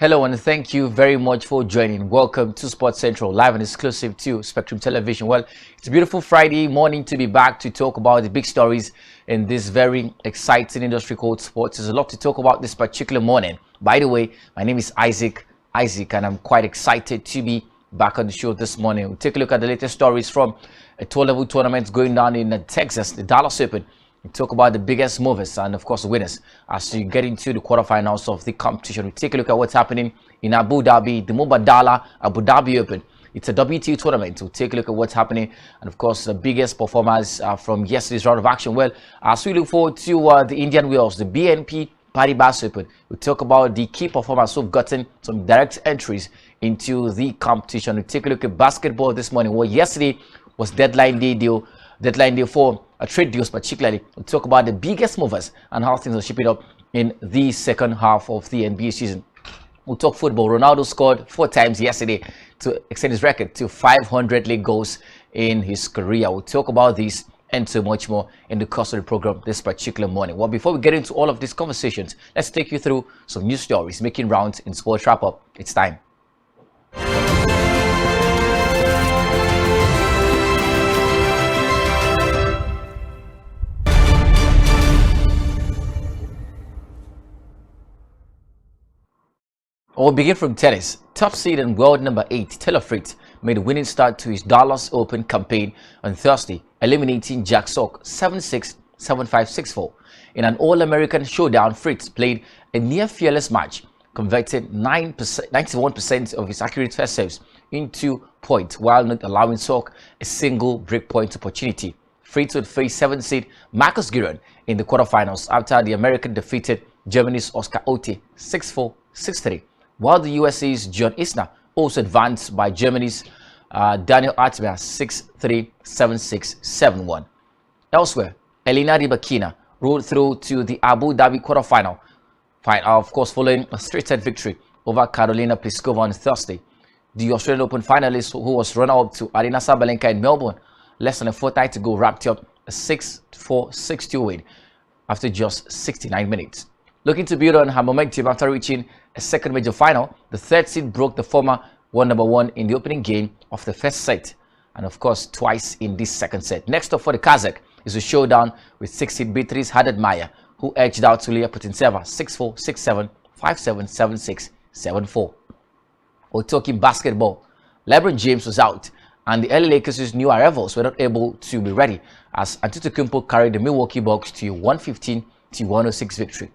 Hello and thank you very much for joining. Welcome to Sports Central, live and exclusive to Spectrum Television. Well, it's a beautiful Friday morning to be back to talk about the big stories in this very exciting industry called sports. There's a lot to talk about this particular morning. By the way, my name is Isaac, and I'm quite excited to be back on the show this morning. We'll take a look at the latest stories from a 12-level tournament going down in Texas, the Dallas Open. We talk about the biggest movers and, of course, the winners as you get into the quarterfinals of the competition. We take a look at what's happening in Abu Dhabi, the Mubadala Abu Dhabi Open. It's a WTA tournament. We'll take a look at what's happening and, of course, the biggest performers from yesterday's round of action. Well, as we look forward to the Indian Wells, the BNP Paribas Open, we'll talk about the key performers who've gotten some direct entries into the competition. We'll take a look at basketball this morning. Well, yesterday was deadline day for trade deals, particularly. We'll talk about the biggest movers and how things are shaping up in the second half of the NBA season. We'll talk football. Ronaldo scored 4 times yesterday to extend his record to 500 league goals in his career. We'll talk about this and so much more in the course of the program this particular morning. Well, before we get into all of these conversations, let's take you through some news stories making rounds in Sports Wrap-Up. It's time. We'll begin from tennis. Top seed and world number 8, Taylor Fritz, made a winning start to his Dallas Open campaign on Thursday, eliminating Jack Sock 7-6, 7-5, 6-4. In an All-American showdown, Fritz played a near-fearless match, converted 91% of his accurate first serves into points while not allowing Sock a single breakpoint opportunity. Fritz would face 7th seed Marcus Giron in the quarterfinals after the American defeated Germany's Oscar Otte 6-4, 6-3. While the USA's John Isner also advanced by Germany's Daniel Altmaier 6-3, 7-6, 7-1. Elsewhere, Elena Rybakina rolled through to the Abu Dhabi quarterfinal, of course following a straight-set victory over Karolina Pliskova on Thursday. The Australian Open finalist, who was runner-up to Aryna Sabalenka in Melbourne less than a fortnight to go, wrapped up a 6-4, 6-2 win after just 69 minutes. Looking to build on her momentum after reaching a second major final, the 3rd seed broke the former world number 1 in the opening game of the first set, and of course twice in this second set. Next up for the Kazakh is a showdown with 6th seed Beatrice Haddad-Maia, who edged out Yulia Putintseva 6-4, 6-7, 5-7, 7-6, 7-4. We're talking basketball. LeBron James was out, and the LA Lakers' new arrivals were not able to be ready as Antetokounmpo carried the Milwaukee Bucks to a 115-106 victory.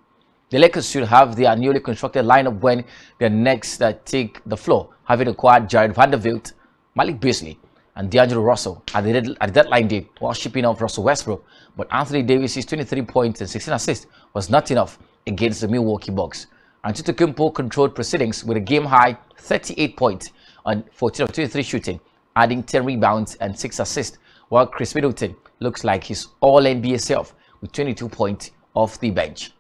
The Lakers should have their newly constructed lineup when they next take the floor, having acquired Jared Vanderbilt, Malik Beasley, and D'Angelo Russell at the deadline day while shipping off Russell Westbrook. But Anthony Davis' 23 points and 16 assists was not enough against the Milwaukee Bucks. Antetokounmpo controlled proceedings with a game-high 38 points on 14 of 23 shooting, adding 10 rebounds and 6 assists, while Chris Middleton looks like his all-NBA self with 22 points off the bench.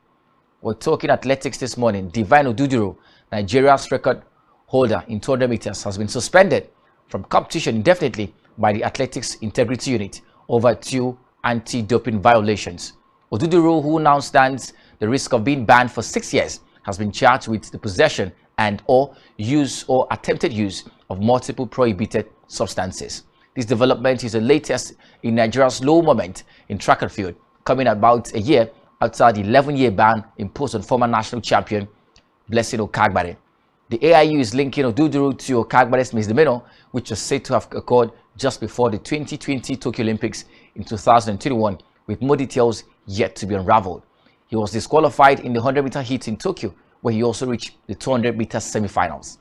We're talking athletics this morning. Divine Oduduro, Nigeria's record holder in 200 meters, has been suspended from competition indefinitely by the Athletics Integrity Unit over 2 anti-doping violations. Oduduro, who now stands the risk of being banned for 6 years, has been charged with the possession and or use or attempted use of multiple prohibited substances. This development is the latest in Nigeria's low moment in track and field, coming about a year after the 11-year ban imposed on former national champion Blessing Okagbare. The AIU is linking Oduduro to Okagbare's misdemeanor, which was said to have occurred just before the 2020 Tokyo Olympics in 2021, with more details yet to be unraveled. He was disqualified in the 100-meter heat in Tokyo, where he also reached the 200-meter semi-finals.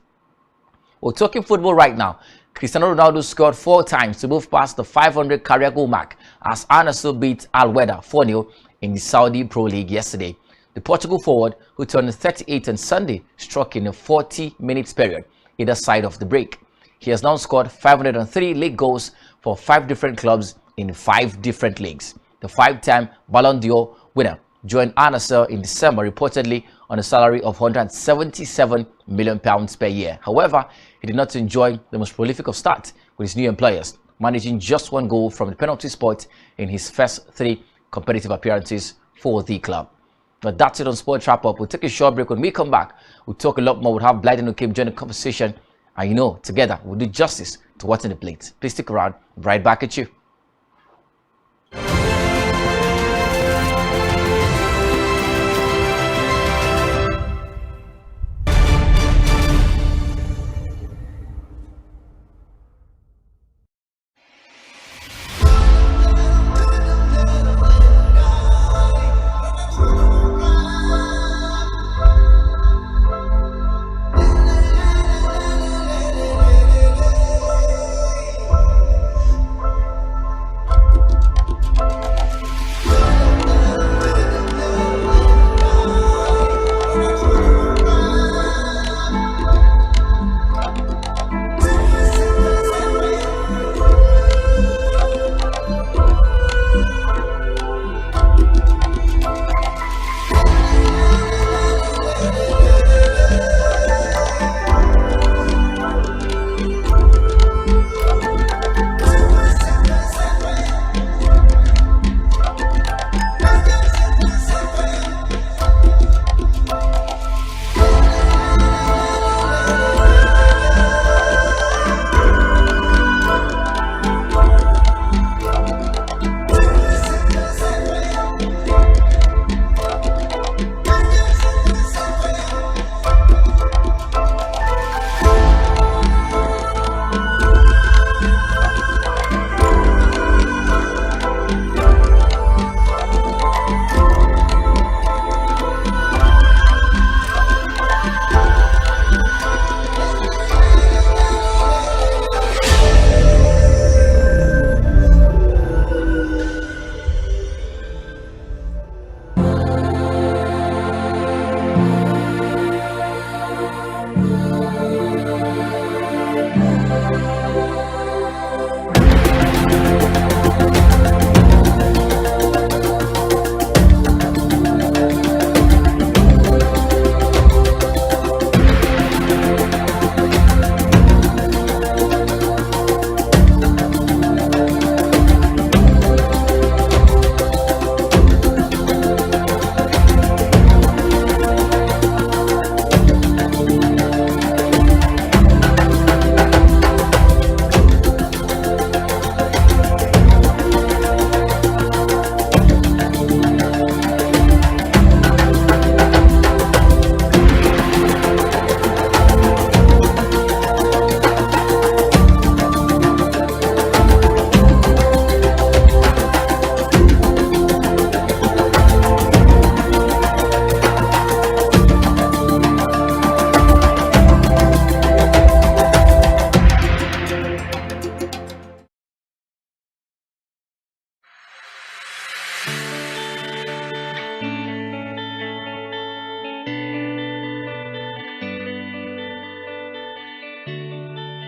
We're talking football right now. Cristiano Ronaldo scored 4 times to move past the 500 career goal mark as Al Nassr beat Al Wehda 4-0 in the Saudi Pro League yesterday. The Portugal forward, who turned 38 on Sunday, struck in a 40-minute period either side of the break. He has now scored 503 league goals for 5 different clubs in 5 different leagues. The 5-time Ballon d'Or winner joined Al Nassr in December, reportedly on a salary of £177 million per year. However, he did not enjoy the most prolific of starts with his new employers, managing just 1 goal from the penalty spot in his first 3 competitive appearances for the club. But that's it on Sport Wrap Up. We'll take a short break. When we come back, we'll talk a lot more. We'll have Blyden Okim join the conversation. And together we'll do justice to what's in the plate. Please stick around. Right back at you.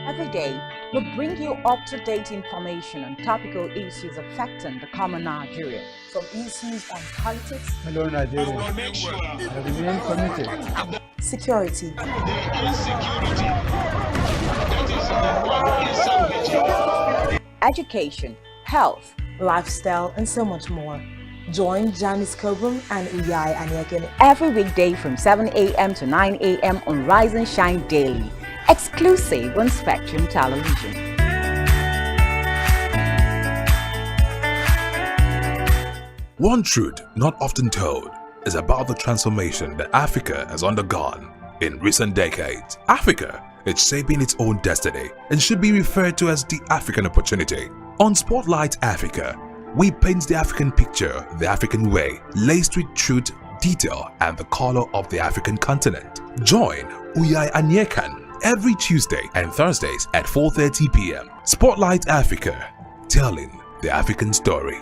Every day, we bring you up-to-date information on topical issues affecting the common Nigerian. From issues on politics, hello Nigeria, I remain committed. Security, education, health, lifestyle, and so much more. Join Janice Kobum and Uyai Anyeken every weekday from 7 a.m. to 9 a.m. on Rise and Shine Daily, exclusive on Spectrum Television. One truth not often told is about the transformation that Africa has undergone in recent decades. Africa is shaping its own destiny and should be referred to as the African opportunity. On Spotlight Africa, we paint the African picture the African way, laced with truth, detail, and the color of the African continent. Join Uyai Anyekan every Tuesday and Thursdays at 4:30 p.m. Spotlight Africa, telling the African story.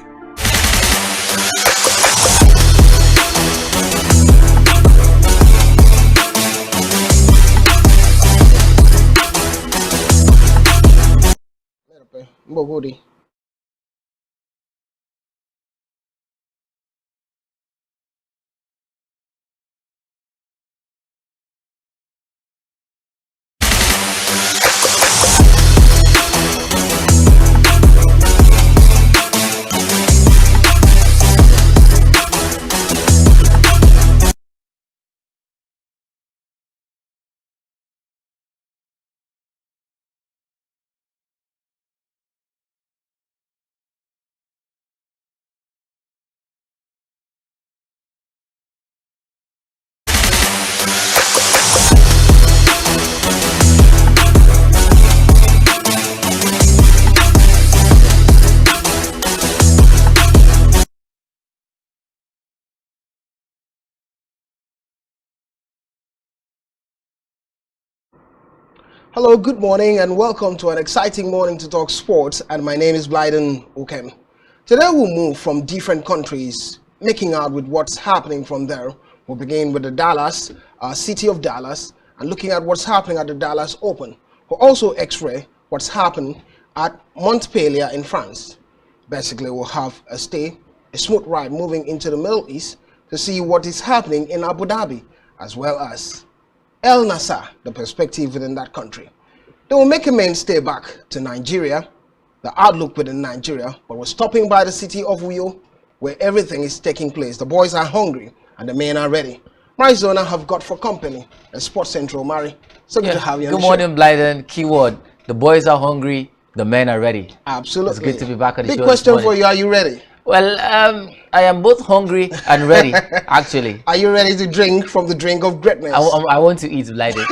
Hello, good morning, and welcome to an exciting morning to talk sports. And my name is Blyden Okem. Today we'll move from different countries, making out with what's happening from there. We'll begin with the Dallas, city of Dallas, and looking at what's happening at the Dallas Open. We'll also x-ray what's happening at Montpellier in France. Basically, we'll have a smooth ride moving into the Middle East to see what is happening in Abu Dhabi, as well as El Nasser, the perspective within that country. They will make a mainstay back to Nigeria, the outlook within Nigeria, but we're stopping by the city of Uyo, where everything is taking place. The boys are hungry and the men are ready. Arizona have got for company a Sports Central. Mari, so good to have you on Good the show. morning, Blyden. Keyword, the boys are hungry, the men are ready. Absolutely. It's good to be back on the show. Big question for you, are you ready? Well, I am both hungry and ready, actually. Are you ready to drink from the drink of greatness? I want to eat, Blyden.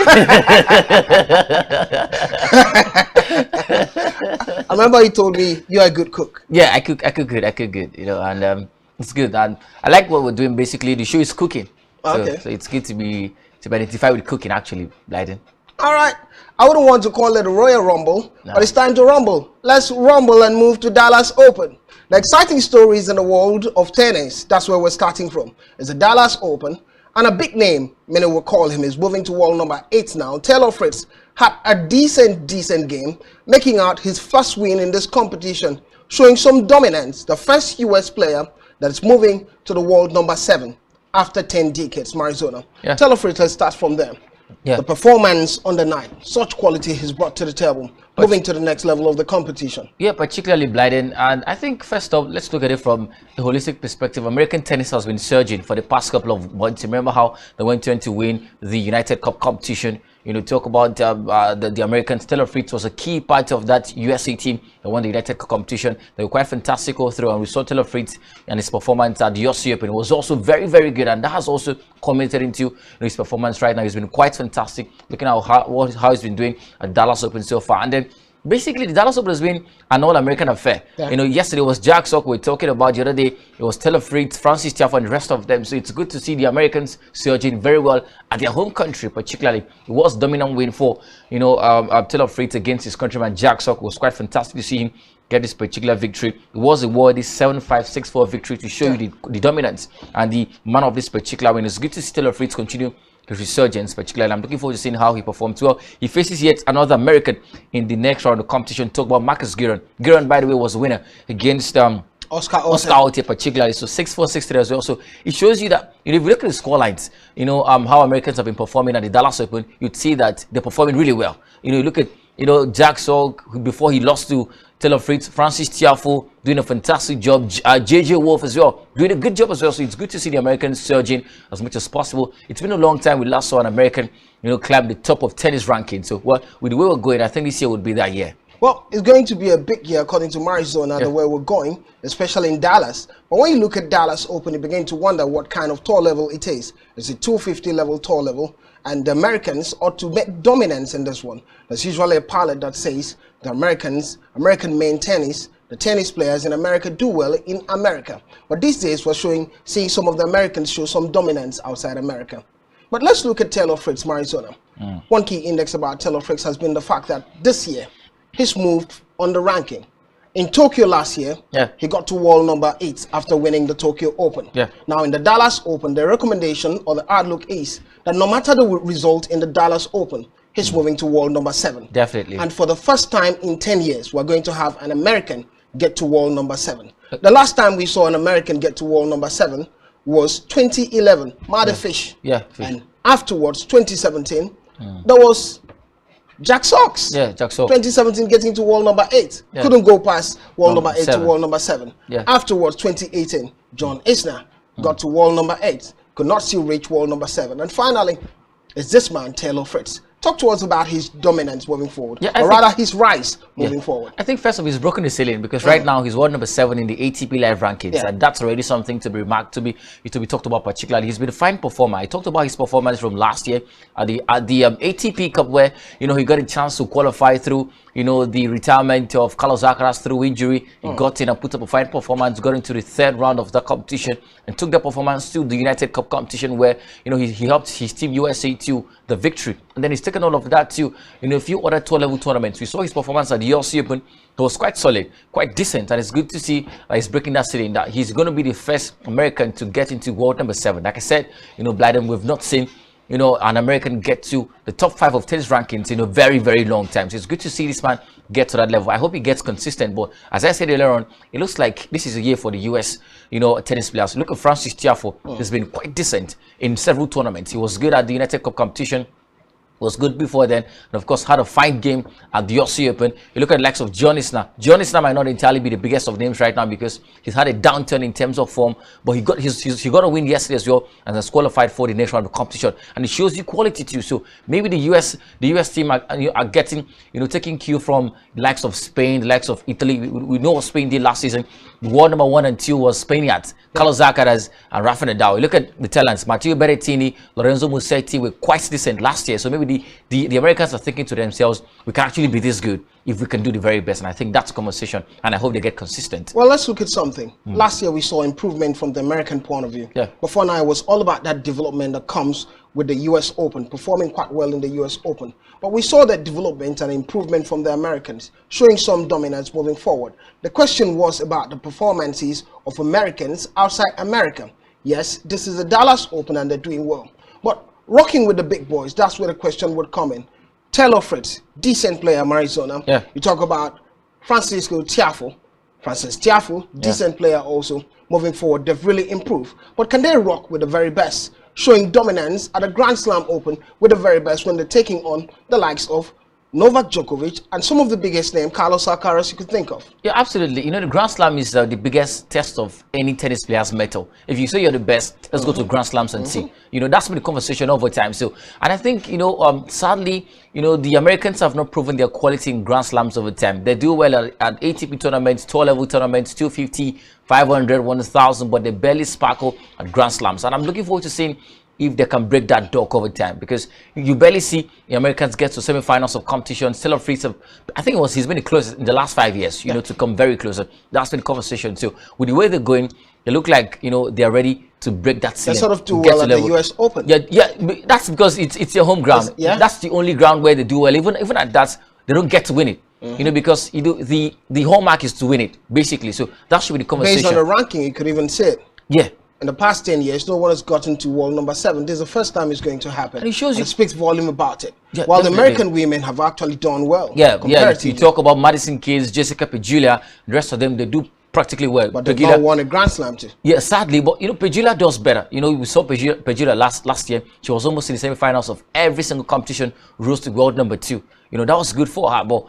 I remember you told me you're a good cook. Yeah, I cook good, you know, and it's good. And I like what we're doing. Basically, the show is cooking. Okay. So it's good to be identified with cooking, actually, Blyden. All right. I wouldn't want to call it a Royal Rumble, but it's time to rumble. Let's rumble and move to Dallas Open. The exciting stories in the world of tennis, that's where we're starting from, is the Dallas Open. And a big name, many will call him, is moving to world number 8 now. Taylor Fritz had a decent game, making out his first win in this competition, showing some dominance. The first US player that is moving to the world number 7 after 10 decades, Arizona. Yeah. Taylor Fritz, let's start from there. Yeah. The performance on the night, such quality he's brought to the table, moving to the next level of the competition. Yeah, particularly Blyden. And I think first off, let's look at it from a holistic perspective. American tennis has been surging for the past couple of months. Remember how they went on to win the United Cup competition? You know, talk about the Americans. Taylor Fritz was a key part of that USA team that won the United Cup competition. They were quite fantastic all through, and we saw Taylor Fritz and his performance at the USA Open. It was also very good, and that has also commented into his performance right now. He's been quite fantastic. Looking at how he's been doing at Dallas Open so far, and then basically the Dallas Open has been an all-American affair. Yeah. You know, yesterday was Jack Sock we were talking about. The other day it was Taylor Fritz, Francis Tiafoe, and the rest of them. So it's good to see the Americans surging very well at their home country. Particularly, it was dominant win for Taylor Fritz against his countryman Jack Sock. It was quite fantastic to see him get this particular victory. It was a worthy 7-5, 6-4 victory to show you the dominance and the man of this particular win. It's good to see Taylor Fritz continue his resurgence, particularly. I'm looking forward to seeing how he performs well. He faces yet another American in the next round of competition. Talk about Marcus Giron. Giron, by the way, was a winner against Oscar Otte, particularly. So 6-4, 6-3 as well. So it shows you that, you know, if you look at the score lines, you know, how Americans have been performing at the Dallas Open, you'd see that they're performing really well. You know, you look at, you know, Jack Sock, before he lost to Taylor Fritz, Francis Tiafoe doing a fantastic job, JJ Wolf as well doing a good job as well. So it's good to see the Americans surging as much as possible. It's been a long time we last saw an American, you know, climb the top of tennis ranking. So well, with the way we're going, I think this year would be that year. Well, it's going to be a big year according to Arizona, the way we're going, especially in Dallas. But when you look at Dallas Open, you begin to wonder what kind of tour level it is. It's a 250 level tour level, and the Americans ought to make dominance in this one. There's usually a pilot that says the American main tennis, the tennis players in America do well in America. But these days we're seeing some of the Americans show some dominance outside America. But let's look at Taylor Fritz, Arizona. One key index about Taylor Fritz has been the fact that this year he's moved on the ranking. In Tokyo last year, he got to world number 8 after winning the Tokyo Open. Now in the Dallas Open, the recommendation or the outlook is that no matter the result in the Dallas Open, he's moving to world number 7. Definitely. And for the first time in 10 years, we're going to have an American get to world number 7. The last time we saw an American get to world number 7 was 2011, Marty Fish. And afterwards, 2017, there was Jack Sock. Jack Sock. 2017 getting to world number 8. Couldn't go past world number 8 to world number 7. Afterwards, 2018, John Isner got to world number 8. Could not still reach world number 7. And finally, it's this man, Taylor Fritz. Talk to us about his dominance moving forward, or rather his rise moving forward. I think first of all, he's broken the ceiling because right now he's world number 7 in the ATP Live rankings, and that's already something to be remarked, to be talked about. Particularly, he's been a fine performer. I talked about his performance from last year at the ATP Cup, where he got a chance to qualify through the retirement of Carlos Alcaraz through injury. He got in and put up a fine performance, got into the 3rd round of the competition, and took that performance to the United Cup competition, where he helped his team USA to the victory. And then his taken all of that to, a few other tour level tournaments. We saw his performance at the US Open. It was quite solid, quite decent, and it's good to see that he's breaking that ceiling, that he's going to be the first American to get into world number 7. Like I said, Blyden, we've not seen an American get to the top 5 of tennis rankings in a very, very long time. So it's good to see this man get to that level. I hope he gets consistent. But as I said earlier on, it looks like this is a year for the US, tennis players. Look at Francis Tiafoe. He's been quite decent in several tournaments. He was good at the United Cup competition. Was good before then, and of course had a fine game at the Aussie Open. You look at the likes of John Isner. John Isner might not entirely be the biggest of names right now because he's had a downturn in terms of form, but he got a win yesterday as well and has qualified for the next round of competition, and it shows you quality too. So maybe the US team are getting taking cue from the likes of Spain, the likes of Italy. We know what Spain did last season. The world number 1 and 2 was Spaniards, Carlos Alcaraz and Rafa Nadal. You look at the talents. Matteo Berrettini, Lorenzo Musetti were quite decent last year. So maybe the Americans are thinking to themselves, we can actually be this good if we can do the very best. And I think that's a conversation, and I hope they get consistent. Well, let's look at something. Last year we saw improvement from the American point of view. Yeah. Before now, it was all about that development that comes with the US Open, performing quite well in the US Open. But we saw that development and improvement from the Americans, showing some dominance moving forward. The question was about the performances of Americans outside America. Yes, this is the Dallas Open and they're doing well. But rocking with the big boys, that's where the question would come in. Taylor Fritz, decent player, Arizona. Yeah. You talk about Francis Tiafoe, decent player also. Moving forward, they've really improved. But can they rock with the very best? Showing dominance at a Grand Slam Open with the very best when they're taking on the likes of Novak Djokovic and some of the biggest names, Carlos Alcaraz, you could think of. Yeah, absolutely. The Grand Slam is the biggest test of any tennis player's mettle. If you say you're the best, let's go to Grand Slams and see. That's been the conversation over time. So, and I think, sadly, the Americans have not proven their quality in Grand Slams over time. They do well at ATP tournaments, tour level tournaments, 250, 500, 1,000, but they barely sparkle at Grand Slams. And I'm looking forward to seeing if they can break that dog over time, because you barely see the Americans get to semi-finals of competitions. Taylor Fritz, I think he's been the closest in the last 5 years, to come very close. That's been the conversation. So with the way they're going, they look like, they're ready to break that ceiling. They sort of do well at the US Open. Yeah, that's because it's their home ground. That's the only ground where they do well. Even at that, they don't get to win it. Because the hallmark is to win it, basically. So that should be the conversation. Based on the ranking, you could even say it. Yeah. In the past 10 years, no one has gotten to world number 7. This is the first time it's going to happen. And it shows you. It speaks volume about it. Yeah, while definitely. the American women have actually done well. Yeah. You talk about Madison Keys, Jessica Pegula, the rest of them, they do practically well. But they've not won a Grand Slam too. Yeah, sadly, but Pegula does better. We saw Pegula last year. She was almost in the semi-finals of every single competition, rose to world number 2. That was good for her. But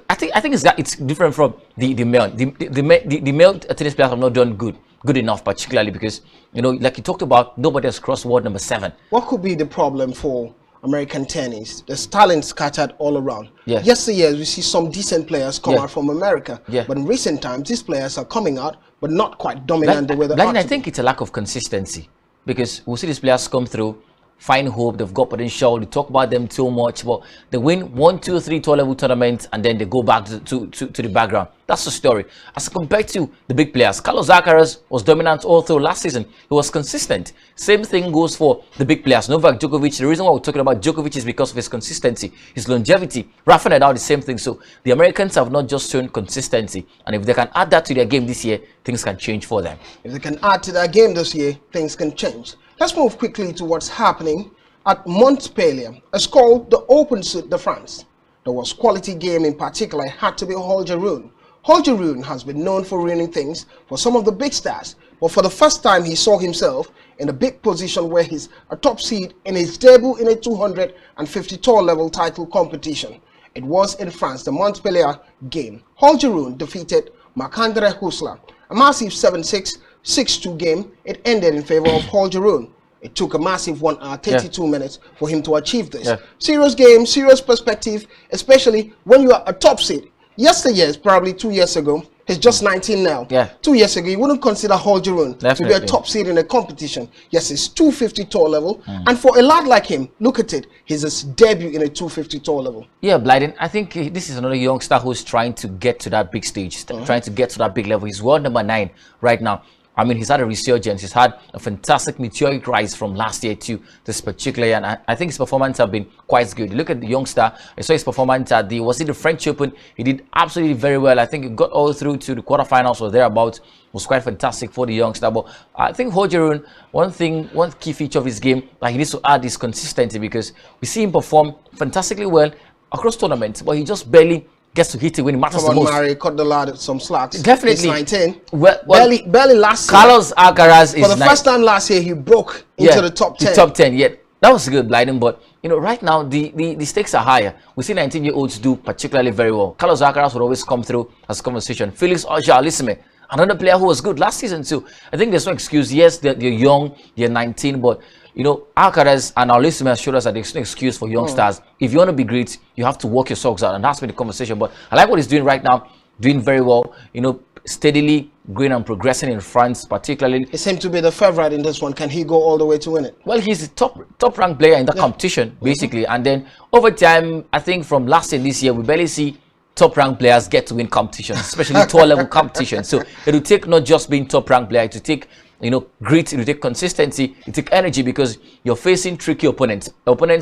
I think it's different from the male. The male tennis players have not done good enough, particularly because like you talked about, nobody has crossed world number 7. What could be the problem for American tennis? There's talent scattered all around. Yeah. Yesterday, we see some decent players come out from America. Yeah. But in recent times, these players are coming out, but not quite dominant the way they are. I think it's a lack of consistency, because we'll see these players come through, find hope, they've got potential, we talk about them too much, but they win 1, 2, 3 tour level tournaments and then they go back to the background. That's the story. As compared to the big players, Carlos Alcaraz was dominant all through last season. He was consistent. Same thing goes for the big players. Novak Djokovic, the reason why we're talking about Djokovic is because of his consistency, his longevity. Rafa Nadal, the same thing. So the Americans have not just shown consistency, and if they can add that to their game this year, things can change for them. If they can add to their game this year, things can change. Let's move quickly to what's happening at Montpellier. It's called the Open Suite de France. There was quality game in particular. It had to be Holger Rune. Holger Rune has been known for ruining things for some of the big stars, but for the first time he saw himself in a big position where he's a top seed in his debut in a 250 tour level title competition. It was in France, the Montpellier game. Holger Rune defeated Marc-André Hussler. A massive 7-6, 6-2 game. It ended in favor of Holger Rune. It took a massive 1 hour, 32 minutes for him to achieve this. Serious game, serious perspective, especially when you are a top seed. Yesterday, probably 2 years ago, he's just 19 now. 2 years ago, you wouldn't consider Holger Rune to be a top seed in a competition. Yes, it's 250 tour level. And for a lad like him, look at it, he's his debut in a 250 tour level. Yeah, Blyden, I think this is another youngster who's trying to get to that big stage, trying to get to that big level. He's world number 9 right now. I mean, he's had a resurgence. He's had a fantastic meteoric rise from last year to this particular year, and I think his performance have been quite good. Look at the youngster. I saw his performance at the French Open. He did absolutely very well. I think he got all through to the quarterfinals or thereabouts. Was quite fantastic for the youngster. But I think Hojerun, one key feature of his game that he needs to add is consistency, because we see him perform fantastically well across tournaments, but he just barely gets to hit it when it matters the most. Murray cut the lad some slacks. Definitely. He's 19. Well, barely last year. Carlos Alcaraz is for the first time last year, he broke into the top 10. The top 10, yeah. That was good, Blyden, but you know, right now the stakes are higher. We see 19-year-olds do particularly very well. Carlos Alcaraz would always come through as conversation. Felix Auger-Aliassime, another player who was good last season too. I think there's no excuse. Yes, they're young, they're 19, but you know, Alcaraz and our listeners showed us that there's no excuse for youngsters. If you want to be great, you have to work your socks out, and that's been the conversation. But I like what he's doing right now, doing very well. You know, steadily growing and progressing in France, particularly. He seemed to be the favorite in this one. Can he go all the way to win it? Well, he's the top ranked player in the competition, basically. And then over time, I think from last year this year, we barely see top ranked players get to win competitions, especially tour level competitions. So it will take not just being top ranked player, it will take, you know, grit, it will take consistency, it will take energy, because you're facing tricky opponents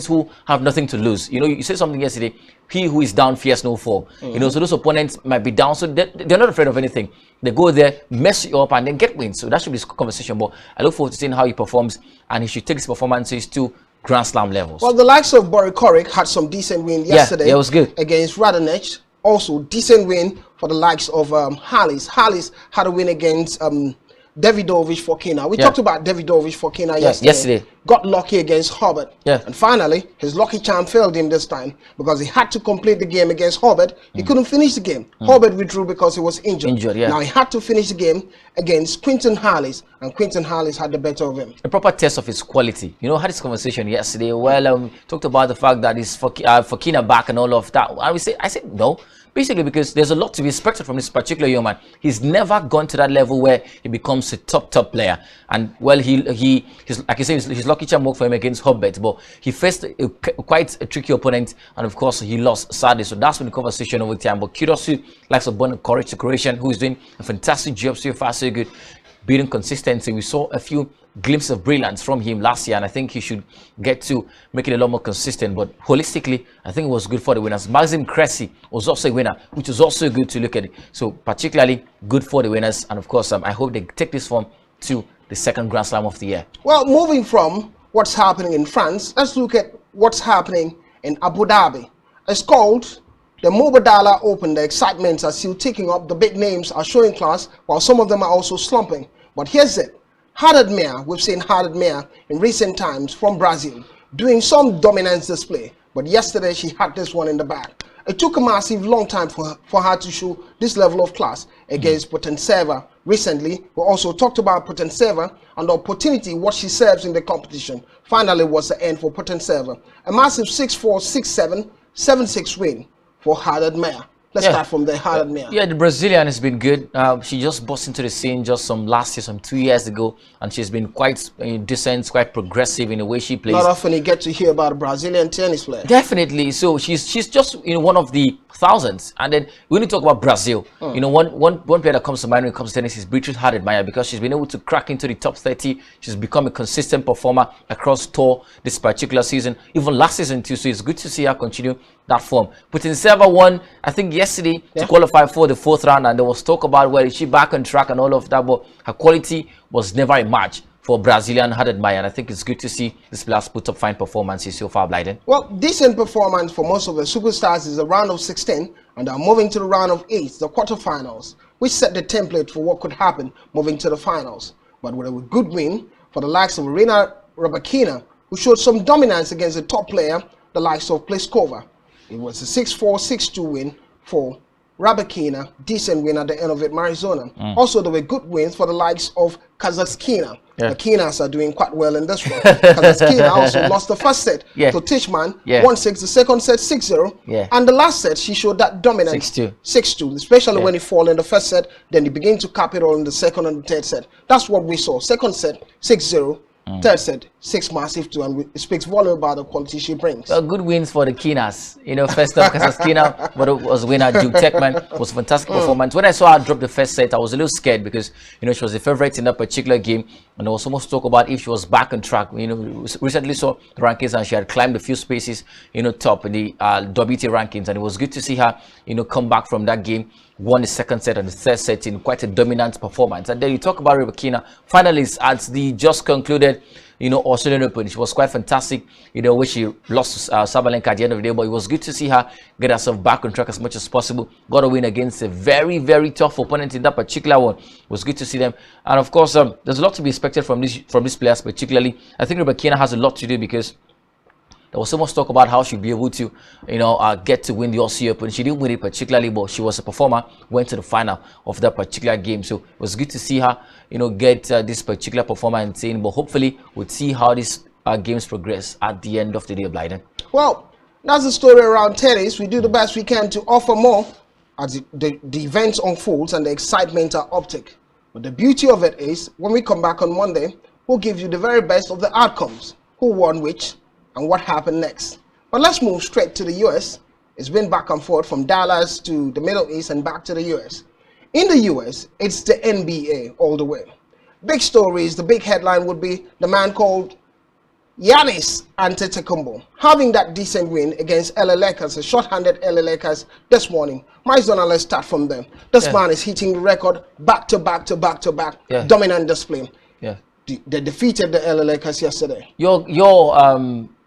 who have nothing to lose. You know, you said something yesterday, he who is down fears no fall. You know, so those opponents might be down, so they're not afraid of anything. They go there, mess you up, and then get wins. So that should be this conversation. But I look forward to seeing how he performs, and he should take his performances to Grand Slam levels. Well, the likes of Boris Korik had some decent win yesterday. Yeah, it was good against Radonech. Also, decent win for the likes of Harlis. Harlis had a win against Davidovich Fokina. We talked about Davidovich Fokina yesterday. Got lucky against Hobart. And finally, his lucky charm failed him this time, because he had to complete the game against Hobart. He couldn't finish the game. Hobart withdrew because he was injured. Yeah. Now he had to finish the game against Quinton Harlis, and Quinton Harlis had the better of him. A proper test of his quality. You know, I had this conversation yesterday. Well, talked about the fact that he's Fokina back and all of that. I said no. Basically, because there's a lot to be expected from this particular young man. He's never gone to that level where he becomes a top player. And well, he's like you say, his lucky charm worked for him against Hobart, but he faced quite a tricky opponent, and of course he lost sadly. So that's been the conversation over time. But kudos to likes of Bonnet Courage to Croatian, who is doing a fantastic job so far, so good. Building consistency. We saw a few glimpses of brilliance from him last year, and I think he should get to make it a lot more consistent. But holistically, I think it was good for the winners. Maxim Cressy was also a winner, which was also good to look at it. So particularly good for the winners, and of course I hope they take this form to the second Grand Slam of the year. Well, moving from what's happening in France, let's look at what's happening in Abu Dhabi. It's called the Mubadala Open. The excitements are still ticking up. The big names are showing class, while some of them are also slumping. But here's it. Haddad Meir, we've seen Haddad Meir in recent times from Brazil doing some dominance display. But yesterday she had this one in the bag. It took a massive long time for her to show this level of class against Potentseva. Recently, we also talked about Potentseva and the opportunity what she serves in the competition. Finally was the end for Potentseva. A massive 6-4, 6-7, 7-6 win for Haddad Meir. Let's start from the Haddad Meir. Yeah, the Brazilian has been good. She just burst into the scene just some 2 years ago, and she's been quite decent, quite progressive in the way she plays. Not often you get to hear about a Brazilian tennis player. Definitely. So she's just one of the thousands. And then when you talk about Brazil, you know, one player that comes to mind when it comes to tennis is Beatriz Haddad Meir, because she's been able to crack into the top 30. She's become a consistent performer across tour this particular season, even last season too. So it's good to see her continue that form. Potentseva won, I think, yesterday to qualify for the 4th round, and there was talk about where is she back on track and all of that, but her quality was never a match for Brazilian Haddad Meir, and I think it's good to see this players put up fine performances so far, Blyden. Well, decent performance for most of the superstars is the round of 16, and they're moving to the round of 8, the quarterfinals, which set the template for what could happen moving to the finals. But with a good win for the likes of Arina Rybakina, who showed some dominance against the top player, the likes of Pliskova. It was a 6-4, 6-2 win for Rybakina, decent win at the end of it, Marizona. Also, there were good wins for the likes of Kazakhstan. The Kinas are doing quite well in this one. Kazakhstan also lost the first set to Tishman, 1-6, the second set 6-0, and the last set she showed that dominance 6-2, especially when he fall in the first set, then he began to cap it all in the second and the third set. That's what we saw. Second set 6-0, third set 6 massive 2, and it speaks volume about the quality she brings. Good wins for the Keeners. You know, first up, Kasaskina, but it was winner. Duke Techman was a fantastic performance. When I saw her drop the first set, I was a little scared because, you know, she was the favorite in that particular game. And there was so much talk about if she was back on track. You know, recently saw the rankings and she had climbed a few spaces, you know, top in the WT rankings. And it was good to see her, you know, come back from that game. Won the second set and the third set in quite a dominant performance. And then you talk about Rebecca, finalists at the just concluded, you know, Australian Open. She was quite fantastic, you know, when she lost Sabalenka at the end of the day. But it was good to see her get herself back on track as much as possible. Got a win against a very, very tough opponent in that particular one. It was good to see them. And of course, there's a lot to be expected from these players, particularly. I think Rebecca has a lot to do because there was so much talk about how she'd be able to, you know, get to win the Aussie Open. She didn't win it particularly, but she was a performer, went to the final of that particular game. So it was good to see her, you know, get this particular performance in. But hopefully we'll see how these games progress at the end of the day, Blyden. Well, that's the story around tennis. We do the best we can to offer more as the events unfolds and the excitement are optic. But the beauty of it is, when we come back on Monday, we'll give you the very best of the outcomes. Who won which? And what happened next. But let's move straight to the US. It's been back and forth from Dallas to the Middle East and back to the US. In the US, it's the NBA all the way. Big stories, the big headline would be the man called Giannis Antetokounmpo having that decent win against LA Lakers, a short-handed LA Lakers this morning. Maizona, let's start from them. This man is hitting the record back to back to back to back, dominant display. Yeah. They defeated the LA Lakers yesterday.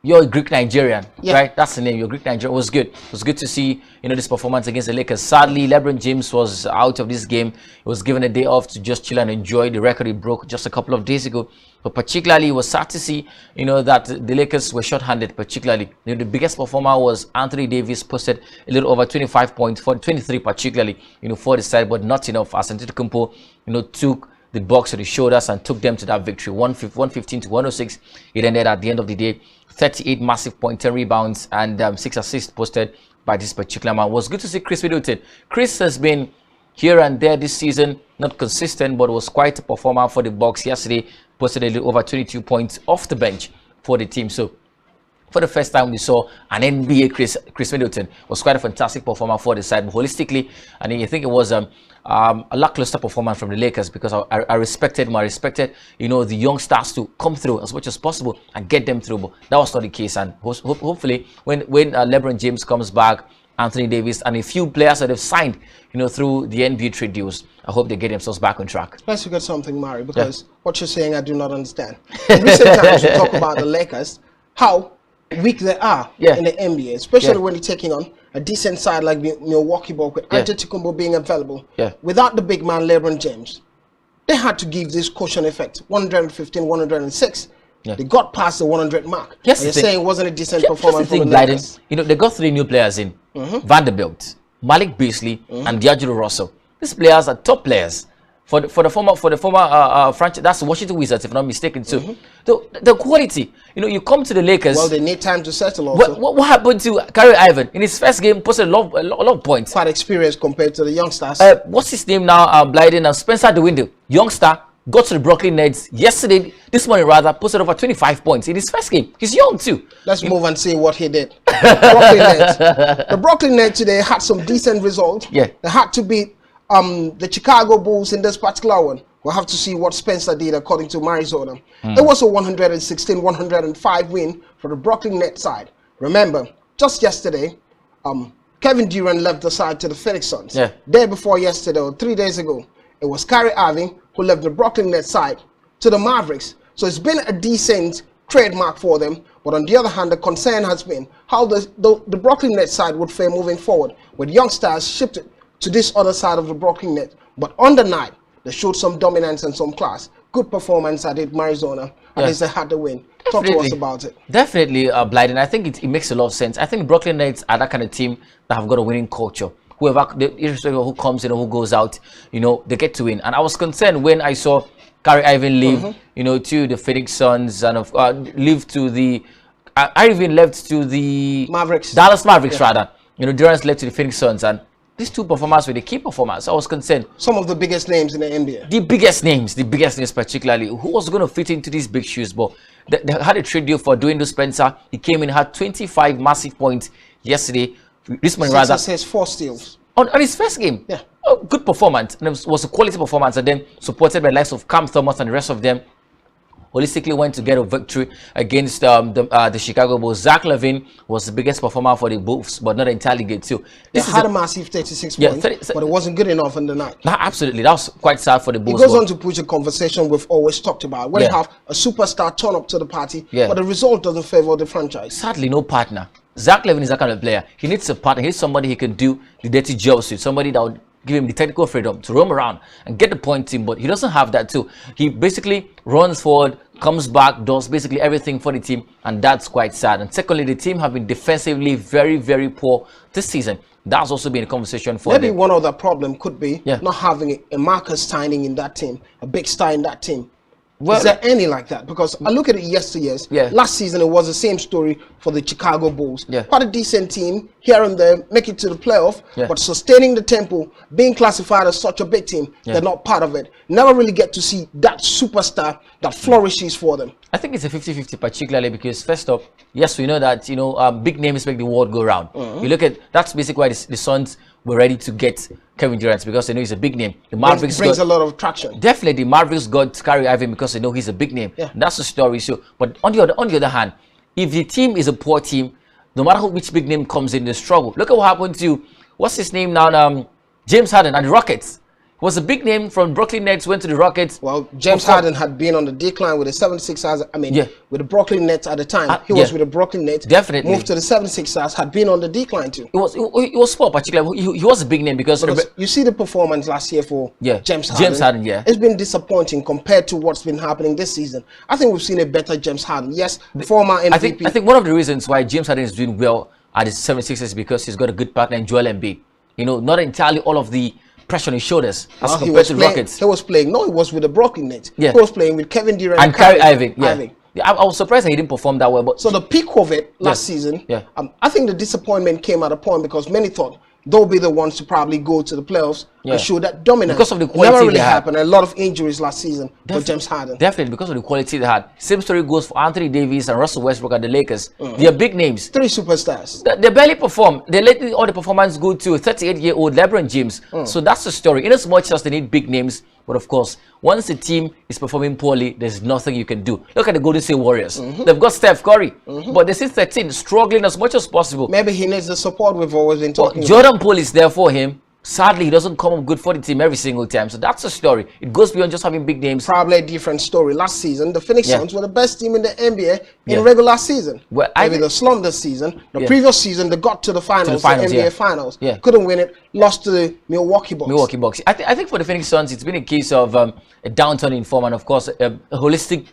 You're a Greek Nigerian, right? That's the name. You're Greek Nigerian. It was good. It was good to see, you know, this performance against the Lakers. Sadly, LeBron James was out of this game. He was given a day off to just chill and enjoy the record he broke just a couple of days ago. But particularly, it was sad to see, you know, that the Lakers were short-handed. Particularly, you know, the biggest performer was Anthony Davis, posted a little over 25 points for 23, particularly, you know, for the side, but not enough. As Antetokounmpo, you know, took the Bucks to the shoulders and took them to that victory, 115 to 106. It ended at the end of the day 38 massive points, 10 rebounds, and 6 assists posted by this particular man. It was good to see Chris Middleton. Chris has been here and there this season, not consistent, but was quite a performer for the Bucks yesterday. Posted a little over 22 points off the bench for the team. So for the first time we saw an NBA Chris Middleton. Was quite a fantastic performer for the side. But holistically, I mean, I think it was a lackluster performance from the Lakers because I respected you know, the young stars to come through as much as possible and get them through. But that was not the case. And hopefully when LeBron James comes back, Anthony Davis and a few players that have signed, you know, through the NBA trade deals, I hope they get themselves back on track. Let's look at something, Mari, because what you're saying I do not understand. In recent times we talk about the Lakers, how weak they are in the NBA, especially when you're taking on a decent side like Milwaukee Bucks with Antetokounmpo being available. Without the big man LeBron James, they had to give this cushion effect, 115, 106. They got past the 100 mark. Yes, you're saying it wasn't a decent performance from the Lakers. You know, they got 3 new players in. Vanderbilt, Malik Beasley, and D'Angelo Russell. These players are top players for the former franchise. That's Washington Wizards, if I'm not mistaken. So the quality, you know, you come to the Lakers. Well, they need time to settle. Also, what happened to Kyrie Irving in his first game? Posted a lot of points. Quite experienced compared to the youngsters. What's his name now? Blyden and Spencer DeWindow, youngster. Got to the Brooklyn Nets this morning rather, posted over 25 points in his first game. He's young too. Let's move and see what he did. Brooklyn Nets. The Brooklyn Nets today had some decent results. They had to beat the Chicago Bulls in this particular one. We'll have to see what Spencer did according to Arizona. It was a 116-105 win for the Brooklyn Nets side. Remember, just yesterday, Kevin Durant left the side to the Phoenix Suns. Day before yesterday, or 3 days ago, it was Kyrie Irving who left the Brooklyn Nets side to the Mavericks. So it's been a decent trademark for them. But on the other hand, the concern has been how the Brooklyn Nets side would fare moving forward, with young stars shifted to this other side of the Brooklyn Nets. But on the night, they showed some dominance and some class. Good performance at it, Arizona. At least they had the win. Talk to us about it. Definitely, Blyden. I think it makes a lot of sense. I think the Brooklyn Nets are that kind of team that have got a winning culture. Whoever, irrespective of who comes in or who goes out, you know, they get to win. And I was concerned when I saw Kyrie Irving leave, you know, to the Phoenix Suns and leave to the, Irving left to the Mavericks. Dallas Mavericks rather. You know, Durant left to the Phoenix Suns, and these two performers were the key performers. I was concerned. Some of the biggest names in the NBA. The biggest names particularly. Who was going to fit into these big shoes? But they had a trade deal for Dwayne Spencer. He came in, had 25 massive points yesterday. This man rather says 4 steals. On his first game. Yeah. A good performance. And it was a quality performance. And then supported by the likes of Cam Thomas and the rest of them. Holistically went to get a victory against the Chicago Bulls. Zach LaVine was the biggest performer for the Bulls, but not entirely good too. They had a massive 36 points, but it wasn't good enough in the night. Nah, absolutely, that was quite sad for the Bulls. It goes on to push a conversation we've always talked about. When you have a superstar turn up to the party, but the result doesn't favor the franchise. Sadly, no partner. Zach LaVine is that kind of player. He needs a partner. He needs somebody he can do the dirty jobs with, somebody that would give him the technical freedom to roam around and get the point team, but he doesn't have that too. He basically runs forward, comes back, does basically everything for the team, and that's quite sad. And secondly, the team have been defensively very, very poor this season. That's also been a conversation for maybe them. One other problem could be not having a Marcus signing in that team, a big star in that team. Well, is there any like that? Because I look at it yesterday. Last season it was the same story for the Chicago Bulls. Quite a decent team here and there, make it to the playoff, but sustaining the tempo, being classified as such a big team, they're not part of it. Never really get to see that superstar that flourishes for them. I think it's a 50-50, particularly because first up, yes, we know that big names make the world go round. You look at that's basically why the Suns were ready to get Kevin Durant, because they know he's a big name. The Mavericks brings a lot of traction. Definitely, the Mavericks got Kyrie Irving because they know he's a big name. That's the story. So, but on the other hand, if the team is a poor team, no matter which big name comes in, they struggle. Look at what happened to what's his name now? James Harden and the Rockets. Was a big name from Brooklyn Nets, went to the Rockets. Well, James Harden had been on the decline with the 76ers. I mean, with the Brooklyn Nets at the time. He was with the Brooklyn Nets. Definitely. Moved to the 76ers, had been on the decline too. It was poor, particularly. He was a big name because you see the performance last year for James Harden. James Harden, It's been disappointing compared to what's been happening this season. I think we've seen a better James Harden. Yes, the former MVP. I think one of the reasons why James Harden is doing well at the 76ers is because he's got a good partner in Joel Embiid. Not entirely all of the pressure on his shoulders as compared to the Rockets. He was playing. No, he was with the Brooklyn Nets. He was playing with Kevin Durant and Kyrie Irving. I was surprised that he didn't perform that well. But so the peak of it last season, I think the disappointment came at a point because many thought they'll be the ones to probably go to the playoffs and show that dominance. Because of the quality never really happened. A lot of injuries last season for James Harden. Definitely because of the quality they had. Same story goes for Anthony Davis and Russell Westbrook at the Lakers. They are big names. 3 superstars. They barely perform. They let all the performance go to a 38-year-old LeBron James. So that's the story. In as much as they need big names, but of course, once the team is performing poorly, there's nothing you can do. Look at the Golden State Warriors. They've got Steph Curry, but they sit 13, struggling as much as possible. Maybe he needs the support we've always been talking about. Jordan Poole is there for him. Sadly, he doesn't come up good for the team every single time. So that's the story. It goes beyond just having big names. Probably a different story. Last season, the Phoenix Suns were the best team in the NBA in regular season. Well, maybe they slumped this season. The previous season, they got to the finals, the NBA finals. Couldn't win it. Lost to the Milwaukee Bucks. I think for the Phoenix Suns, it's been a case of a downturn in form and, of course, a holistic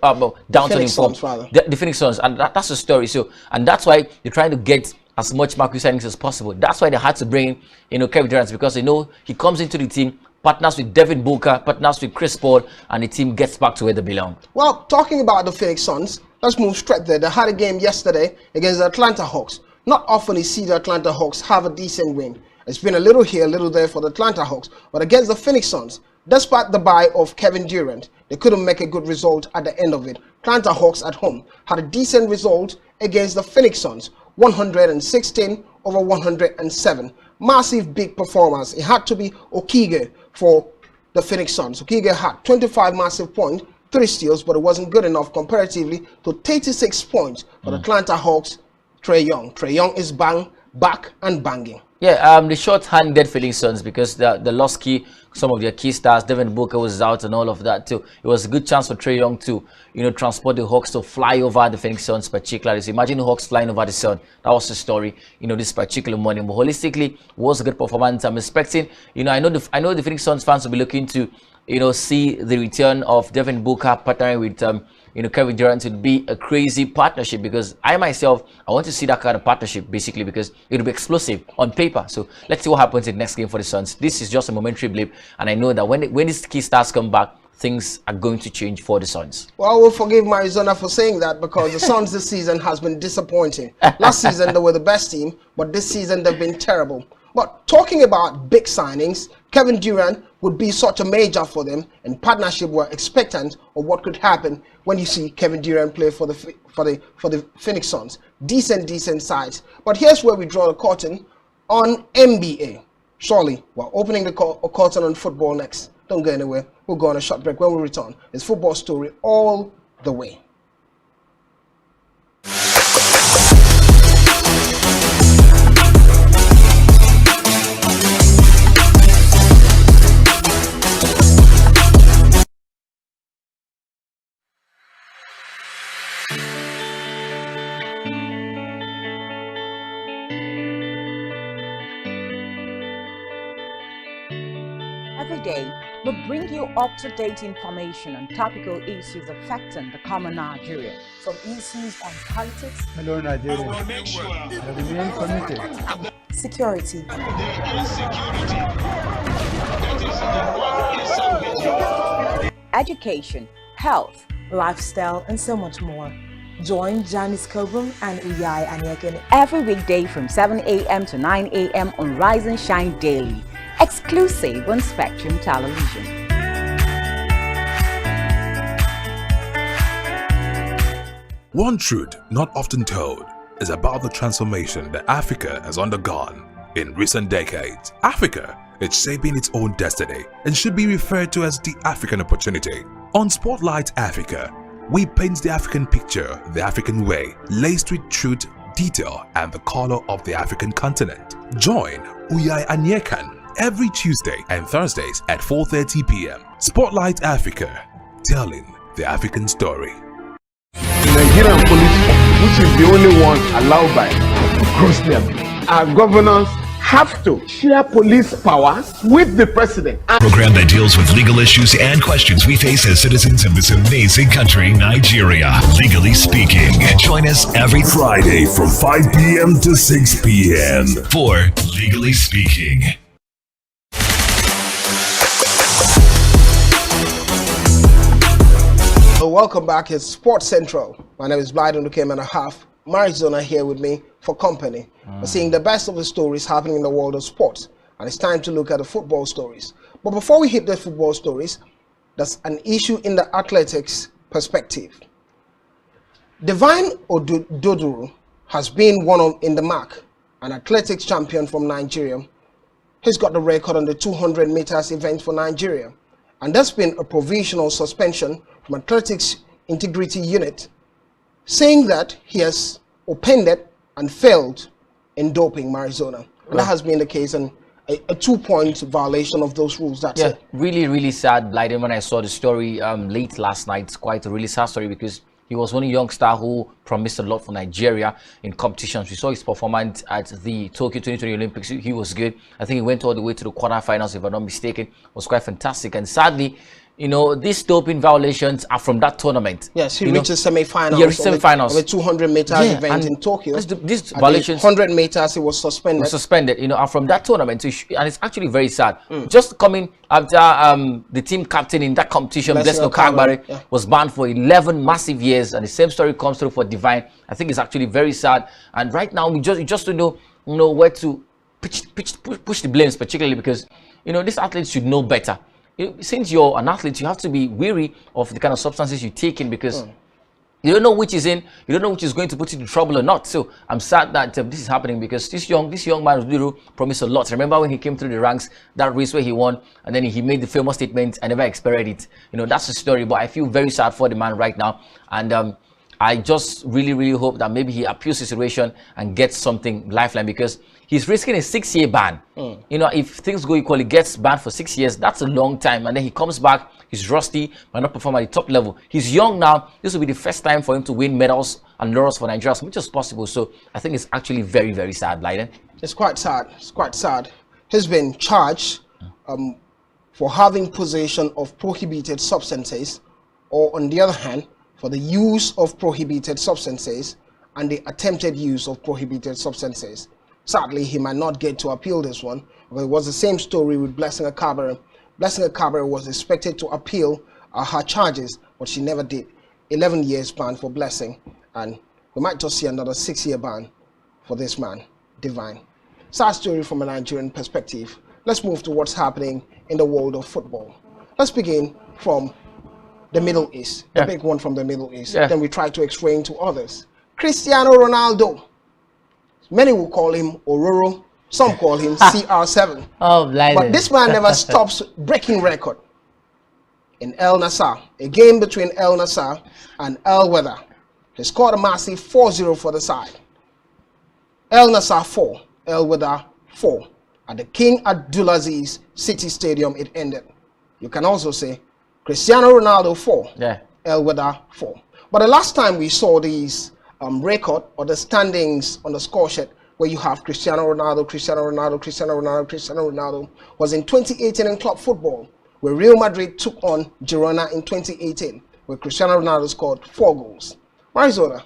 downturn in form. The Phoenix Suns. And that's the story. So, and that's why they're trying to get as much marquee signings as possible. That's why they had to bring in, Kevin Durant, because they know he comes into the team, partners with Devin Booker, partners with Chris Paul, and the team gets back to where they belong. Well, talking about the Phoenix Suns, let's move straight there. They had a game yesterday against the Atlanta Hawks. Not often you see the Atlanta Hawks have a decent win. It's been a little here, a little there for the Atlanta Hawks. But against the Phoenix Suns, despite the bye of Kevin Durant, they couldn't make a good result at the end of it. Atlanta Hawks at home had a decent result against the Phoenix Suns. 116 over 107. Massive big performance. It had to be Okige for the Phoenix Suns. Okige had 25 massive points, 3 steals, but it wasn't good enough comparatively to 36 points for the Atlanta Hawks. Trae Young. Trae Young is back and banging. The short-handed Phoenix Suns, because the lost some of their key stars. Devin Booker was out and all of that too. It was a good chance for Trae Young to, transport the Hawks to fly over the Phoenix Suns particularly. So imagine the Hawks flying over the Sun. That was the story, this particular morning. But holistically, it was a good performance. I'm expecting, I know the Phoenix Suns fans will be looking to, see the return of Devin Booker partnering with Kevin Durant. Would be a crazy partnership, because I myself, I want to see that kind of partnership basically, because it'll be explosive on paper. So let's see what happens in the next game for the Suns. This is just a momentary blip, and I know that when these key stars come back, things are going to change for the Suns. Well, we'll forgive Arizona for saying that, because the Suns this season has been disappointing. Last season they were the best team, but this season they've been terrible. But talking about big signings, Kevin Durant would be such a major for them, and partnership were expectant of what could happen when you see Kevin Durant play for the Phoenix Suns. Decent sides. But here's where we draw the curtain on NBA. Surely, we're opening the curtain on football next. Don't go anywhere. We'll go on a short break. When we return, it's football story all the way. Every day, we bring you up-to-date information on topical issues affecting the common Nigerian, from issues on politics, Hello, Nigeria. I remain committed. security, education, health, lifestyle, and so much more. Join Janice Kobum and Uyai Anyeken every weekday from 7 a.m. to 9 a.m. on Rise and Shine Daily, exclusive on Spectrum Television. One truth not often told is about the transformation that Africa has undergone in recent decades. Africa is shaping its own destiny and should be referred to as the African opportunity. On Spotlight Africa, we paint the African picture the African way, laced with truth, detail, and the color of the African continent. Join Uyai Anyeken every Tuesday and Thursdays at 4:30 p.m. Spotlight Africa, telling the African story. The Nigerian police force, which is the only one allowed by grossly, our governors have to share police powers with the president. Program that deals with legal issues and questions we face as citizens of this amazing country, Nigeria. Legally Speaking. Join us every Friday from 5 p.m. to 6 p.m. for Legally Speaking. Welcome back. It's Sports Central. My name is Blyden Ukem. Marizona here with me for company. We're seeing the best of the stories happening in the world of sports, and it's time to look at the football stories. But before we hit the football stories, there's an issue in the athletics perspective. Divine Ododuru has been in the mark, an athletics champion from Nigeria. He's got the record on the 200 meters event for Nigeria, and there's been a provisional suspension from Athletics Integrity Unit, saying that he has offended and failed in doping Marizona. And that has been the case, and a 2-point violation of those rules. That's it. Really sad, Blyden, when I saw the story late last night. It's quite a really sad story because he was one young star who promised a lot for Nigeria in competitions. We saw his performance at the Tokyo 2020 Olympics. He was good. I think he went all the way to the quarterfinals, if I'm not mistaken. It was quite fantastic. And sadly, you know, these doping violations are from that tournament. Yes, he reached the semi-finals. Yeah, semi-finals of a 200 meters event in Tokyo. These violations, 100 meters, he was suspended. You know, are from that tournament. So and it's actually very sad. Just coming after the team captain in that competition, Blessing Okagbare, was banned for 11 massive years, and the same story comes through for Divine. I think it's actually very sad. And right now, we just to know where to push the blames, particularly because these athletes should know better. Since you're an athlete, you have to be wary of the kind of substances you take in, because you don't know which is in, you don't know which is going to put you in trouble or not. So I'm sad that this is happening, because this young man Oduru promised a lot. Remember when he came through the ranks, that race where he won, and then he made the famous statement, "I never expired it." That's the story. But I feel very sad for the man right now, and I just really hope that maybe he appeals the situation and gets something lifeline, because he's risking a 6-year ban. If things go equally, gets banned for 6 years, that's a long time. And then he comes back, he's rusty, might not perform at the top level. He's young now. This will be the first time for him to win medals and laurels for Nigeria as much as possible. So I think it's actually very sad, Blyden. It's quite sad. It's quite sad. He's been charged for having possession of prohibited substances, or on the other hand, for the use of prohibited substances and the attempted use of prohibited substances. Sadly, he might not get to appeal this one, but it was the same story with Blessing Okagbare. Blessing Okagbare was expected to appeal her charges, but she never did. 11 years ban for Blessing, and we might just see another 6-year ban for this man, Divine. Sad story from a Nigerian perspective. Let's move to what's happening in the world of football. Let's begin from the Middle East, the big one from the Middle East. Then we try to explain to others. Cristiano Ronaldo. Many will call him Ororo. Some call him CR7. Oh, but this man never stops breaking record. In El Nassr, a game between El Nassr and El Weda, he scored a massive 4-0 for the side. El Nassr 4, El Weda 4. At the King Abdulaziz City Stadium, it ended. You can also say Cristiano Ronaldo 4, El Weda 4. But the last time we saw these record or the standings on the score sheet where you have Cristiano Ronaldo, Cristiano Ronaldo, Cristiano Ronaldo, Cristiano Ronaldo was in 2018 in club football, where Real Madrid took on Girona in 2018, where Cristiano Ronaldo scored 4 goals. Arizona,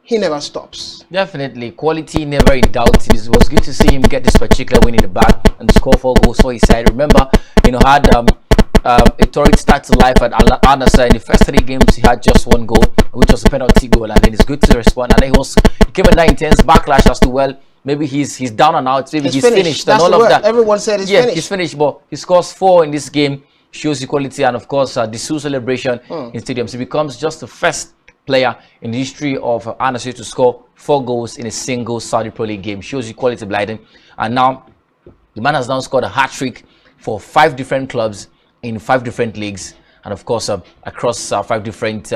he never stops. Definitely, quality never in doubt. It was good to see him get this particular win in the bag and score 4 goals for his side. Remember, had a torrid start to life at Al Nassr. In the first 3 games, he had just 1 goal, which was a penalty goal, and then it's good to respond. And then he came under intense backlash as to, well, maybe he's down and out, maybe he's finished and all of that. Everyone said he's finished. He's finished, but he scores 4 in this game, shows equality, and of course, the Sioux celebration in stadiums. He becomes just the first player in the history of Al Nassr to score 4 goals in a single Saudi Pro League game. Shows equality, Blyden. And now, the man has now scored a hat-trick for 5 different clubs in 5 different leagues, and of course across 5 different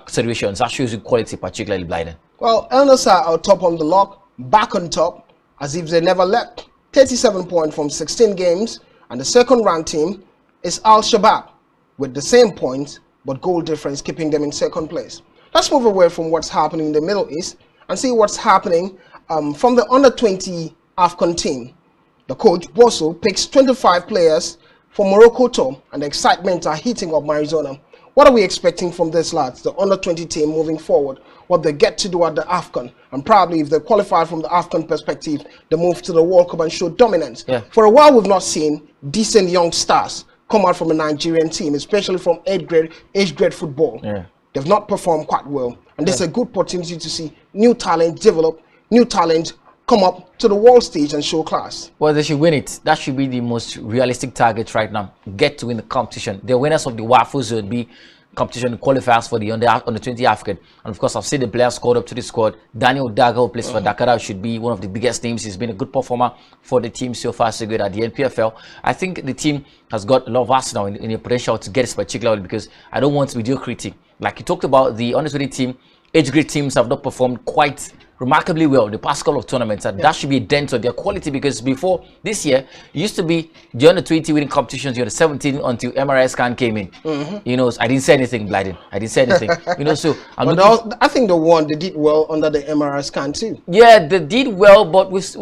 situations. That shows you quality, particularly Blyden. Well, El Nassr are top on the lock, back on top, as if they never left. 37 points from 16 games, and the second-ranked team is Al Shabab with the same points, but goal difference keeping them in second place. Let's move away from what's happening in the Middle East and see what's happening from the under-20 AFCON team. The coach, Bosso, picks 25 players for Morocco tour, and the excitement are heating up Arizona. What are we expecting from this lads, the under-20 team moving forward? What they get to do at the AFCON, and probably if they qualify from the AFCON perspective, they move to the World Cup and show dominance. For a while, we've not seen decent young stars come out from a Nigerian team, especially from age grade football. They've not performed quite well, and this is a good opportunity to see new talent develop, new talent come up to the world stage and show class. Well, they should win it. That should be the most realistic target right now. Get to win the competition. The winners of the WAFU would be competition qualifiers for the under 20 African. And of course, I've seen the players scored up to the squad. Daniel Daga, who plays for Dakar, should be one of the biggest names. He's been a good performer for the team so far, so good at the NPFL. I think the team has got a lot of arsenal in the potential to get this particular, because I don't want mediocrity. Like you talked about, the under 20 team, age grade teams have not performed quite remarkably well the past couple of tournaments, and that should be a dent on their quality, because before this year it used to be the under 20 winning competitions, the under 17 until MRI scan came in. I didn't say anything, Blyden. I didn't say anything. So I think they did well under the MRI scan too. Yeah, they did well, but we've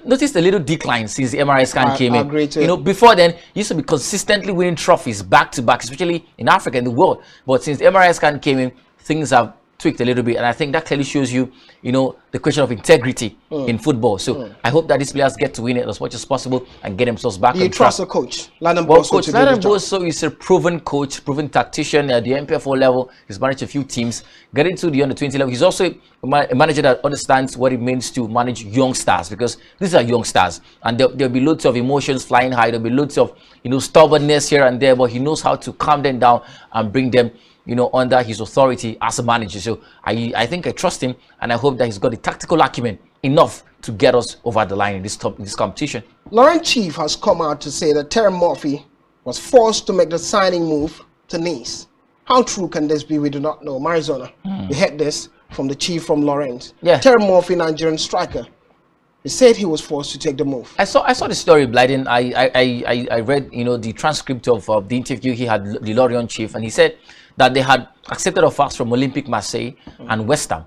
noticed a little decline since the MRI scan came in. I agree too. Before then, used to be consistently winning trophies back to back, especially in Africa and the world. But since the MRI scan came in, things have tweaked a little bit, and I think that clearly shows you, the question of integrity in football. So I hope that these players get to win it as much as possible and get themselves back on track. You trust the coach? Coach Ladan Bosso is a proven coach, proven tactician at the MPFO level. He's managed a few teams. Getting to the under 20 level, he's also a manager that understands what it means to manage young stars, because these are young stars, and there'll be loads of emotions flying high. There'll be loads of stubbornness here and there, but he knows how to calm them down and bring them under his authority as a manager. So I think I trust him, and I hope that he's got the tactical acumen enough to get us over the line in this competition. Laurent Chief has come out to say that Terry Murphy was forced to make the signing move to Nice. How true can this be? We do not know. Arizona, we heard this from the chief from Laurent. Terry Murphy, Nigerian striker, he said he was forced to take the move. I saw the story, Blyden. I read the transcript of the interview he had the Lorient chief, and he said that they had accepted offers from Olympique Marseille and West Ham,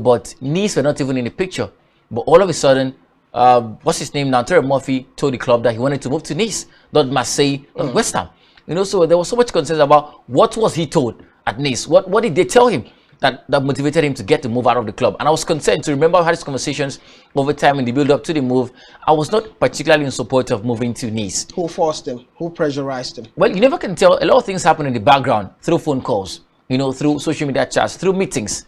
but Nice were not even in the picture. But all of a sudden, what's his name now? Terry Murphy told the club that he wanted to move to Nice, not Marseille, not West Ham. So there was so much concern about what was he told at Nice. What did they tell him that motivated him to get the move out of the club? And I was concerned to remember I had these conversations over time in the build-up to the move. I was not particularly in support of moving to Nice. Who forced him? Who pressurized him? Well, you never can tell. A lot of things happen in the background through phone calls, through social media chats, through meetings.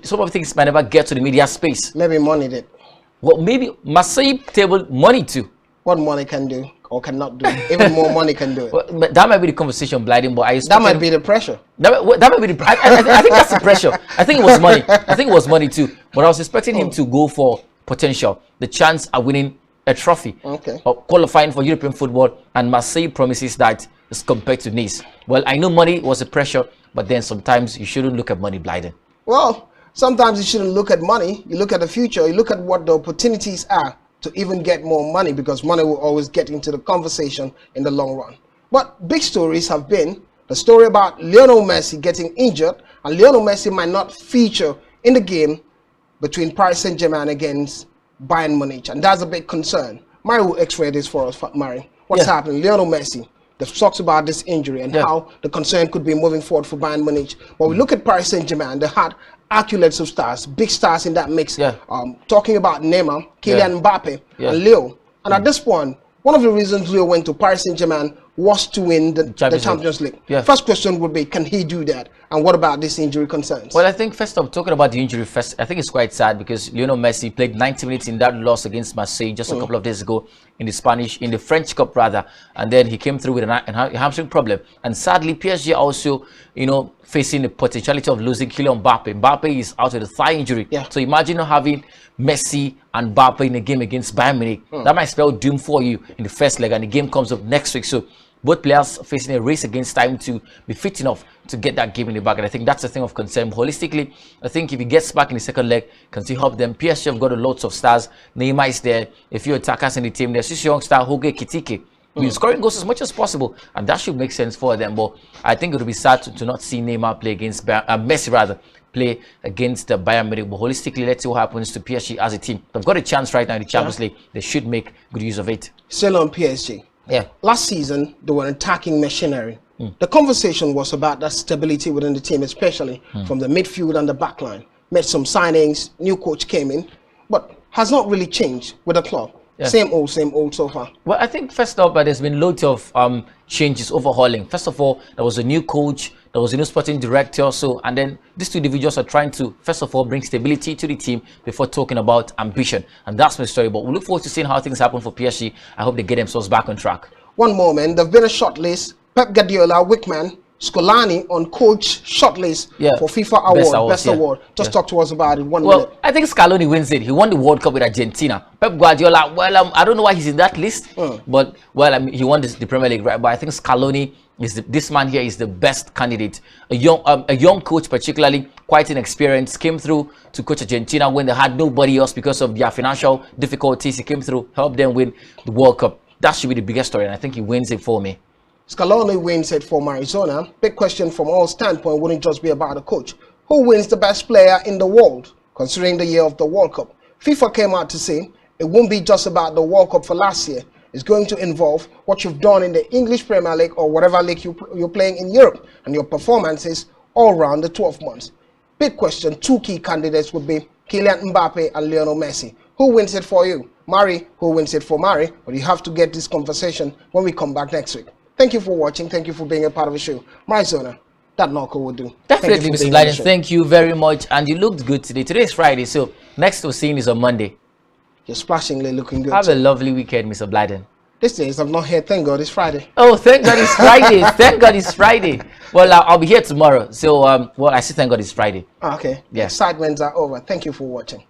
Some of the things might never get to the media space. Maybe money did. Well, maybe Marseille tabled money too. What money can do or cannot do, even more money can do it. Well, but that might be the conversation, Blyden. But that might be the pressure. That might be the. I think that's the pressure. I think it was money. I think it was money too. But I was expecting him to go for potential, the chance of winning a trophy, or qualifying for European football. And Marseille promises that as compared to Nice. Well, I know money was a pressure, but then sometimes you shouldn't look at money, Blyden. Well, sometimes you shouldn't look at money. You look at the future. You look at what the opportunities are to even get more money, because money will always get into the conversation in the long run. But big stories have been the story about Lionel Messi getting injured, and Lionel Messi might not feature in the game between Paris Saint-Germain against Bayern Munich, and that's a big concern. Mari will x-ray this for us, Mari. What's happening? Lionel Messi, the talks about this injury and how the concern could be moving forward for Bayern Munich. But we look at Paris Saint-Germain, they had acculates of stars, big stars in that mix. Talking about Neymar, Kylian Mbappe, and Leo. And at this point, one of the reasons Leo went to Paris Saint-Germain was to win the Champions League. First question would be, can he do that? And what about this injury concerns? Well, I think first of talking about the injury first, I think it's quite sad because Lionel Messi played 90 minutes in that loss against Marseille just a couple of days ago in the French Cup rather, and then he came through with a hamstring problem. And sadly, PSG also, facing the potentiality of losing Kylian Mbappe. Mbappe is out with a thigh injury. So imagine not having Messi and Mbappe in a game against Bayern Munich. That might spell doom for you in the first leg, and the game comes up next week. So both players facing a race against time to be fit enough to get that game in the bag. And I think that's a thing of concern. Holistically, I think if he gets back in the second leg, can still help them. PSG have got lots of stars. Neymar is there. A few attackers in the team. There's this young star, Hoge Kitike. Scoring goals as much as possible, and that should make sense for them. But I think it would be sad to not see Neymar play against Messi rather play against Bayern Munich. But holistically, let's see what happens to PSG as a team. They've got a chance right now in the Champions League. They should make good use of it. Still on PSG. Last season, they were attacking machinery. The conversation was about that stability within the team, especially from the midfield and the back line. Made some signings, new coach came in, but has not really changed with the club. Same old so far. Well, I think first up, there's been loads of changes, overhauling. First of all, there was a new coach, there was a new sporting director. So, and then these two individuals are trying to, first of all, bring stability to the team before talking about ambition. And that's my story. But we look forward to seeing how things happen for PSG. I hope they get themselves back on track. One moment, there've been a short list. Pep Guardiola, Wickman, Scolani on coach shortlist for FIFA Award, Best Award. Just talk to us about it. One minute. I think Scaloni wins it. He won the World Cup with Argentina. Pep Guardiola, I don't know why he's in that list, but he won the Premier League, right? But I think Scaloni is this man here is the best candidate. A young coach, particularly quite inexperienced, came through to coach Argentina when they had nobody else because of their financial difficulties. He came through, helped them win the World Cup. That should be the biggest story, and I think he wins it for me. Scaloni wins it for Arizona. Big question from all standpoint wouldn't just be about the coach. Who wins the best player in the world, considering the year of the World Cup? FIFA came out to say it won't be just about the World Cup for last year. It's going to involve what you've done in the English Premier League or whatever league you're playing in Europe and your performances all around the 12 months. Big question, two key candidates would be Kylian Mbappe and Lionel Messi. Who wins it for you? Mari, who wins it for Mari? But you have to get this conversation when we come back next week. Thank you for watching. Thank you for being a part of the show. Arizona, that knuckle will do. Definitely, Mr. Blyden. Thank you very much. And you looked good today. Today is Friday, so next we're seeing is on Monday. You're splashingly looking good. Have a lovely weekend, Mr. Blyden. These days, I'm not here. Thank God it's Friday. Oh, thank God it's Friday. Thank God it's Friday. Well, I'll be here tomorrow. So, I still thank God it's Friday. Okay. Yeah. Excitements are over. Thank you for watching.